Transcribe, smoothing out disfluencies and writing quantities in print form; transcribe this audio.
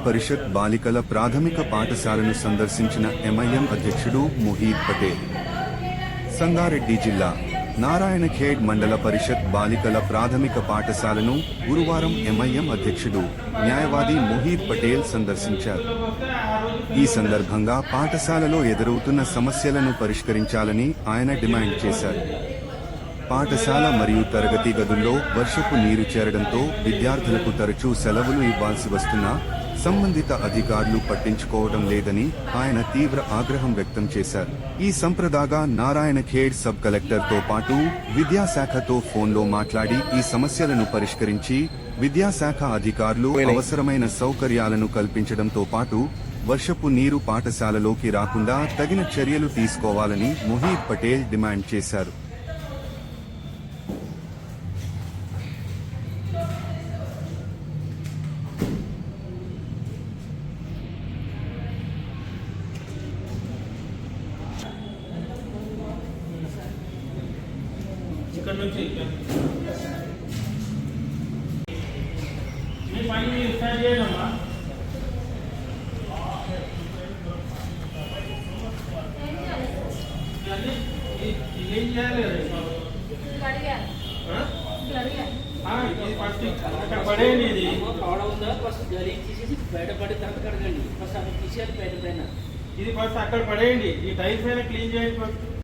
పరిషత్ బాలికల ప్రాథమిక పాఠశాలను సందర్శించిన ఎంఐఎం అధ్యక్షుడు ముహీద్ పటేల్. సంగారెడ్డి జిల్లా నారాయణఖేడ్ మండల పరిషత్ బాలికల ప్రాథమిక పాఠశాలను గురువారం ఎంఐఎం అధ్యక్షుడు న్యాయవాది ముహీద్ పటేల్ సందర్శించారు. ఈ సందర్భంగా పాఠశాలలో ఎదురవుతున్న సమస్యలను పరిష్కరించాలని ఆయన డిమాండ్ చేశారు. పాఠశాల మరియు తరగతి గదుల్లో వర్షపు నీరు చేరడంతో విద్యార్థులకు తరచూ సెలవులు ఇవ్వాల్సి వస్తున్నా సంబంధిత అధికారులు పట్టించుకోవడం లేదని ఆయన తీవ్ర ఆగ్రహం వ్యక్తం చేశారు. ఈ సంప్రదాగా నారాయణఖేడ్ సబ్ కలెక్టర్తో పాటు విద్యాశాఖతో ఫోన్లో మాట్లాడి ఈ సమస్యలను పరిష్కరించి విద్యాశాఖ అధికారులు అవసరమైన సౌకర్యాలను కల్పించడంతో పాటు వర్షపు నీరు పాఠశాలలోకి రాకుండా తగిన చర్యలు తీసుకోవాలని ముహీద్ పటేల్ డిమాండ్ చేశారు. ఇక్కడ నుంచి మీ పని మీరు స్టార్ట్ చేయండమ్మా. ఏం చేయాలి ఫస్ట్ అక్కడ పడేయండి. ఇది ఉందా ఫస్ట్ గలీ తీసేసి బయటపడి తర్వాత కడగండి. ఫస్ట్ అక్కడ తీసేయాలి బయట పైన. ఇది ఫస్ట్ అక్కడ పడేయండి. ఈ టైల్స్ పైన క్లీన్ చేయండి ఫస్ట్.